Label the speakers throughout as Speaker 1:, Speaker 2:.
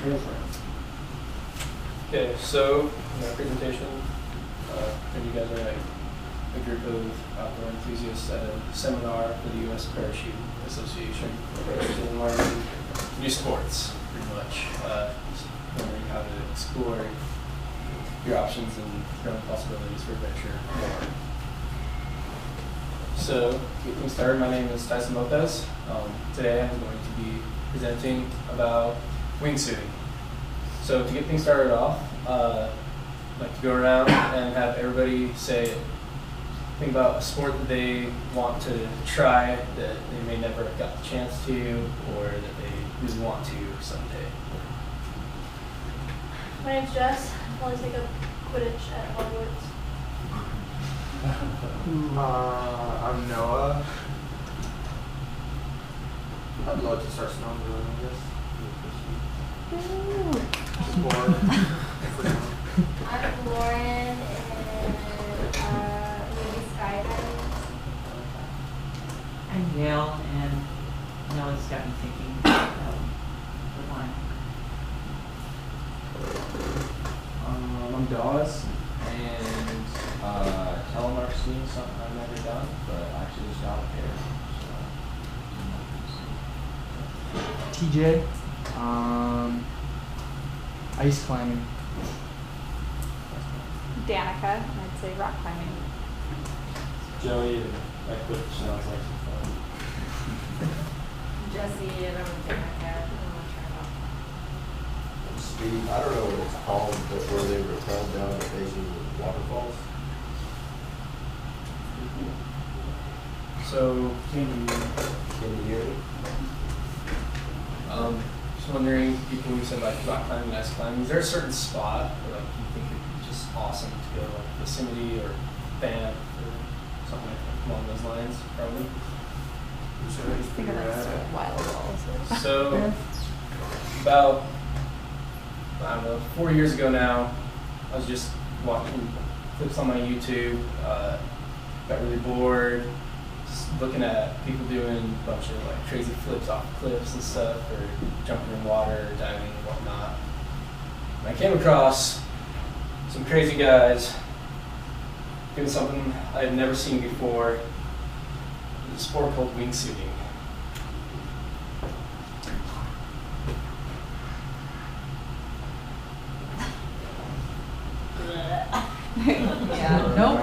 Speaker 1: Okay, so in our presentation, you guys are a group of outdoor enthusiasts at a seminar for the U.S. Parachute Association. Interested in learning new sports, pretty much. Just learning how to explore your options and your own possibilities for adventure more. So, to get things started, my name is Tyson Lopez. Today I'm going to be presenting about wingsuiting. So to get things started off, I'd like to go around and have everybody say, think about a sport that they want to try that they may never have got the chance to, or that they really want to someday.
Speaker 2: My name's Jess. I want to take up Quidditch at Hogwarts.
Speaker 3: I'm Noah. I'd love to start snowboarding, I guess.
Speaker 4: I'm Lauren, and maybe skydiving.
Speaker 5: I'm Gail, and Noah's got me thinking about the one.
Speaker 6: I'm Dawes, and telemark's doing something I've never done, but I actually just got a pair.
Speaker 7: TJ, ice climbing.
Speaker 8: Danica, and I'd say rock climbing.
Speaker 6: Joey, and that Quidditch sounds like some fun.
Speaker 4: Jesse, and I'm Danica. I'm gonna try it out.
Speaker 9: Steve, I don't know what it's called, but where they rappel down the facing waterfalls.
Speaker 1: So, can
Speaker 9: you hear me?
Speaker 1: Just wondering, people who said like rock climbing and ice climbing, is there a certain spot where like you think it'd be just awesome to go, like Yosemite or Banff or something like along those lines, probably?
Speaker 8: I think of that sort of wild walls.
Speaker 1: So, about, I don't know, 4 years ago now, I was just watching clips on my YouTube, got really bored, just looking at people doing a bunch of like crazy flips off cliffs and stuff, or jumping in water, or diving and whatnot. And I came across some crazy guys doing something I had never seen before. It's a sport called wingsuiting.
Speaker 8: Yeah, nope.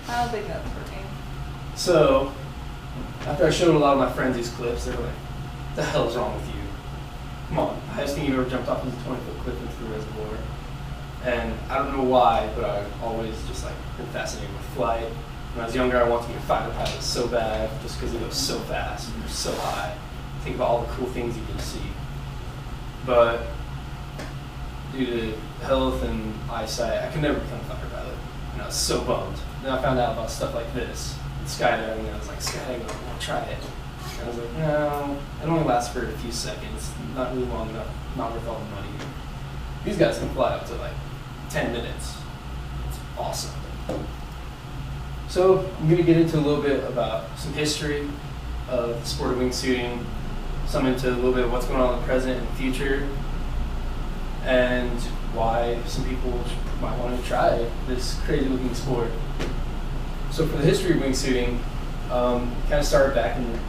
Speaker 8: I don't think that's for me.
Speaker 1: So, after I showed a lot of my friends these clips, they were like, "What the hell is wrong with you? Come on, highest thing you've ever jumped off is a 20-foot cliff into the reservoir." And I don't know why, but I've always just like been fascinated with flight. When I was younger, I wanted to be a fighter pilot so bad, just because it goes so fast and you're so high. Think about all the cool things you can see. But due to health and eyesight, I could never become a fighter pilot. And I was so bummed. Then I found out about stuff like this, and skydiving, and I was like, skydiving, I want to try it. And I was like, no, it only lasts for a few seconds, not really long enough, not worth all the money. These guys can fly up to like 10 minutes. It's awesome. So I'm going to get into a little bit about some history of the sport of wingsuiting, some into a little bit of what's going on in the present and future, and why some people might want to try this crazy looking sport. So for the history of wingsuiting, kind of started back in the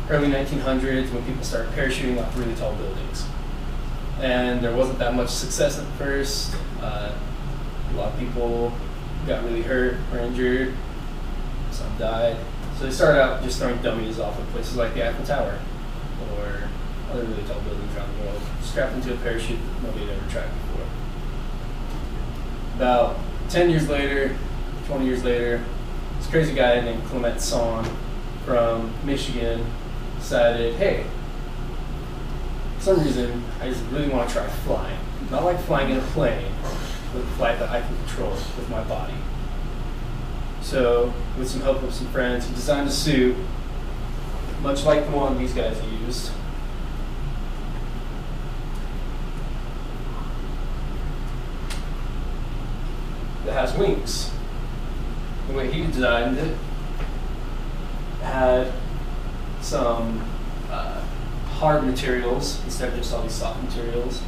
Speaker 1: early 1900s when people started parachuting off really tall buildings. And there wasn't that much success at first. A lot of people got really hurt or injured. Some died. So they started out just throwing dummies off of places like the Eiffel Tower or other really tall buildings around the world, strapped into a parachute that nobody had ever tried before. About 10 years later, 20 years later, this crazy guy named Clement Son from Michigan decided, hey, for some reason, I just really want to try flying. Not like flying in a plane, but a flight that I can control with my body. So, with some help of some friends, he designed a suit, much like the one these guys used. That has wings. The way he designed it had some hard materials instead of just all these soft materials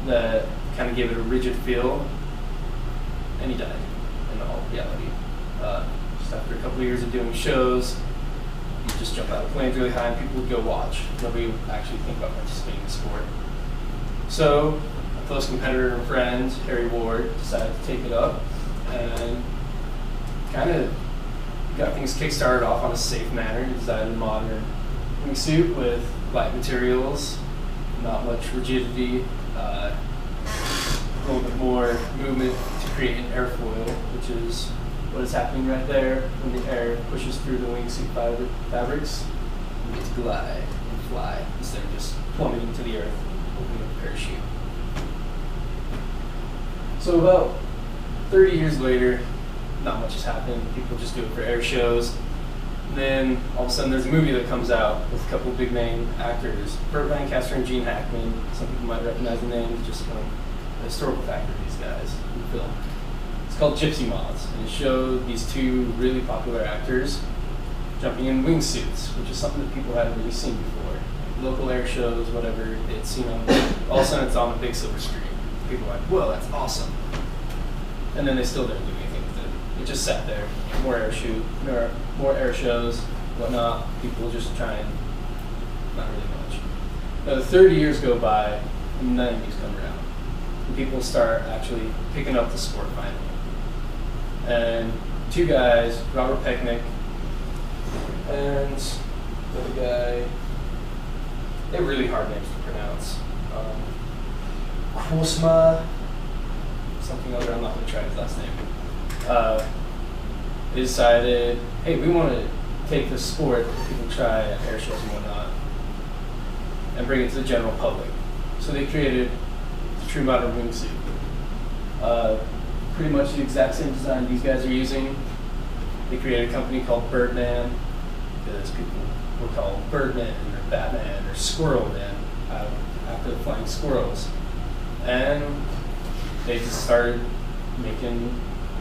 Speaker 1: that kind of gave it a rigid feel, and he died in all reality. Just after a couple of years of doing shows, he'd just jump out of planes really high and people would go watch. Nobody would actually think about participating in the sport. So a close competitor and friend, Harry Ward, decided to take it up and kind of got things kick-started off on a safe manner. He designed a modern wingsuit with light materials, not much rigidity, a little bit more movement to create an airfoil, which is what is happening right there when the air pushes through the wingsuit fabrics. You get to glide and fly instead of just plummeting to the earth, opening a parachute. So about 30 years later, not much has happened. People just do it for air shows. And then all of a sudden there's a movie that comes out with a couple of big name actors, Burt Lancaster and Gene Hackman. Some people might recognize the names, just from a historical factor of these guys in the film. It's called Gypsy Moths, and it showed these two really popular actors jumping in wingsuits, which is something that people hadn't really seen before. Local air shows, whatever, they'd seen on, all of a sudden it's on a big silver screen. People are like, whoa, that's awesome. And then they still didn't do anything with it. It just sat there. More air shows, whatnot. People just trying, not really much. Now the 30 years go by, and the 90s come around. And people start actually picking up the sport finally. And two guys, Robert Pecknick and the other guy, they have really hard names to pronounce. Kosma, something other, I'm not going to try his last name. They decided, hey, we want to take this sport that people try at air shows and whatnot and bring it to the general public. So they created the true modern wingsuit. Pretty much the exact same design these guys are using. They created a company called Birdman, because people were called Birdman or Batman or Squirrel Man after the flying squirrels. And they just started making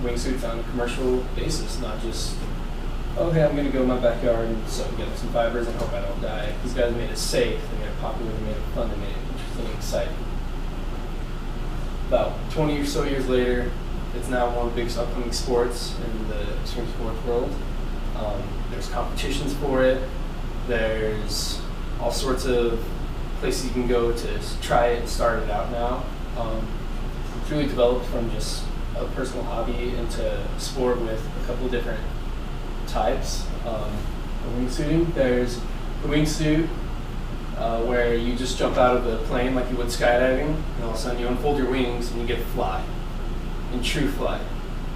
Speaker 1: wingsuits on a commercial basis, not just, okay, I'm going to go in my backyard and sew together some fibers and hope I don't die. These guys made it safe, they made it popular, they made it fun, they made it interesting and exciting. About 20 or so years later, it's now one of the biggest upcoming sports in the extreme sports world. There's competitions for it. There's all sorts of places you can go to try it and start it out now. It's really developed from just a personal hobby into sport with a couple different types of wingsuiting. There's the wingsuit where you just jump out of the plane like you would skydiving, and all of a sudden you unfold your wings and you get to fly. In true flight,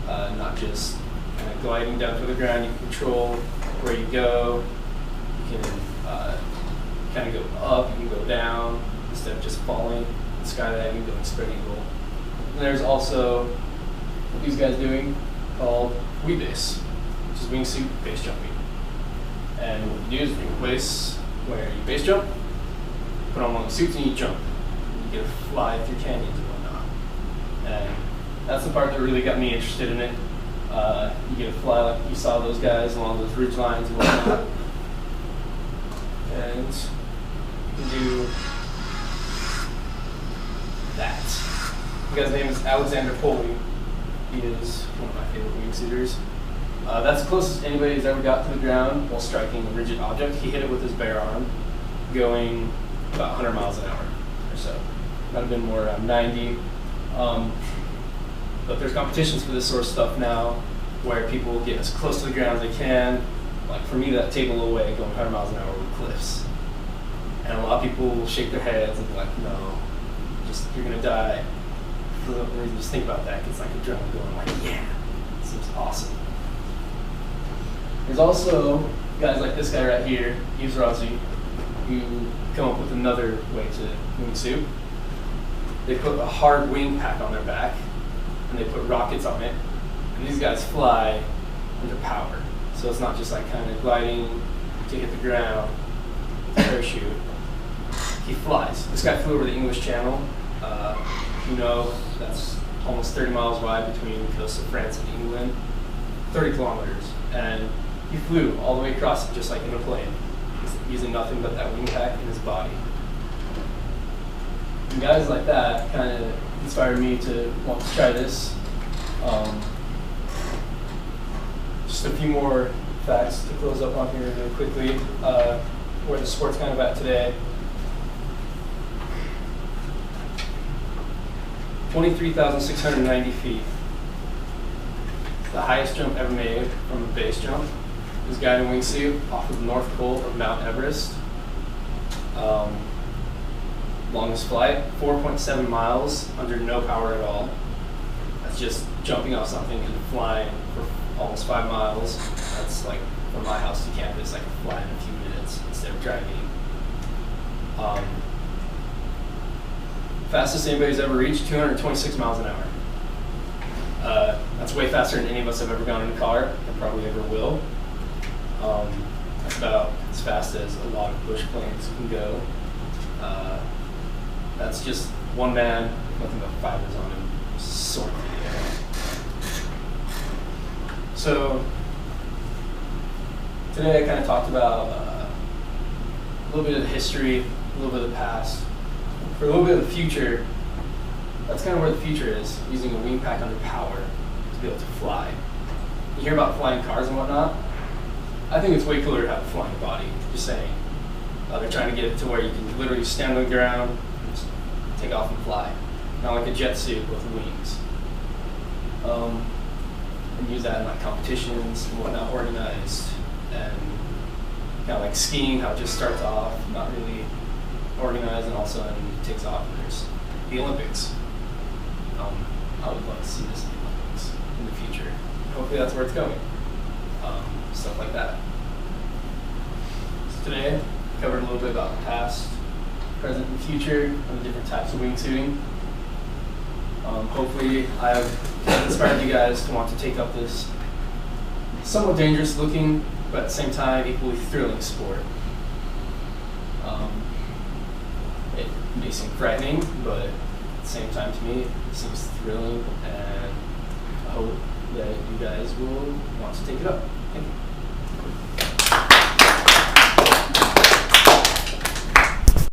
Speaker 1: not just kind of gliding down to the ground. You can control where you go. You can kind of go up, you can go down instead of just falling and skydiving, going spread eagle. And there's also what these guys doing called wee base, which is wingsuit base jumping. And what you do is bring a place where you base jump, put on one of the suits, and you jump. And you get to fly through canyons and whatnot. And that's the part that really got me interested in it. You get to fly like you saw those guys along those ridge lines and whatnot. And you can do that. The guy's name is Alexander Poley. He is one of my favorite wingsuiters. That's the closest anybody's ever got to the ground while striking a rigid object. He hit it with his bare arm, going about 100 miles an hour or so. Might have been more around 90. But there's competitions for this sort of stuff now where people get as close to the ground as they can. Like for me, that table away going 100 miles an hour over cliffs. And a lot of people will shake their heads and be like, no, you're gonna die. For the reason, just think about that. It's like adrenaline going like, yeah, it seems awesome. There's also guys like this guy right here, Yves Rossi, who come up with another way to wingsuit. They put a hard wing pack on their back, and they put rockets on it, and these guys fly under power. So it's not just like kind of gliding to hit the ground, parachute. He flies. This guy flew over the English Channel. That's almost 30 miles wide between the coasts of France and England, 30 kilometers, and he flew all the way across it just like in a plane. using nothing but that wing pack in his body. And guys like that kind of inspired me to want to try this. Just a few more facts to close up on here really quickly. Where the sport's kind of at today. 23,690 feet. The highest jump ever made from a base jump. This guy in a wingsuit off of the North Pole of Mount Everest. Longest flight, 4.7 miles under no power at all. That's just jumping off something and flying for almost 5 miles. That's like from my house to campus, I can fly in a few minutes instead of driving. Fastest anybody's ever reached, 226 miles an hour. That's way faster than any of us have ever gone in a car, and probably ever will. That's about as fast as a lot of bush planes can go. That's just one man, nothing but fibers on him, soaring through the air. So, today I kind of talked about a little bit of the history, a little bit of the past. For a little bit of the future, that's kind of where the future is, using a wing pack under power to be able to fly. You hear about flying cars and whatnot. I think it's way cooler to have a flying body, just saying. They're trying to get it to where you can literally stand on the ground, and just take off and fly. Not like a jet suit with wings. And use that in like competitions and whatnot, organized. And kind of like skiing, how it just starts off, not really organized, and all of a sudden it takes off. And there's the Olympics. I would love to see this in the Olympics in the future. Hopefully that's where it's going. Stuff like that. So today, I covered a little bit about the past, present, and future, and the different types of wingsuiting. Hopefully I've inspired you guys to want to take up this somewhat dangerous looking, but at the same time equally thrilling sport. It may seem frightening, but at the same time to me, it seems thrilling, and I hope that you guys will want to take it up. Thank you.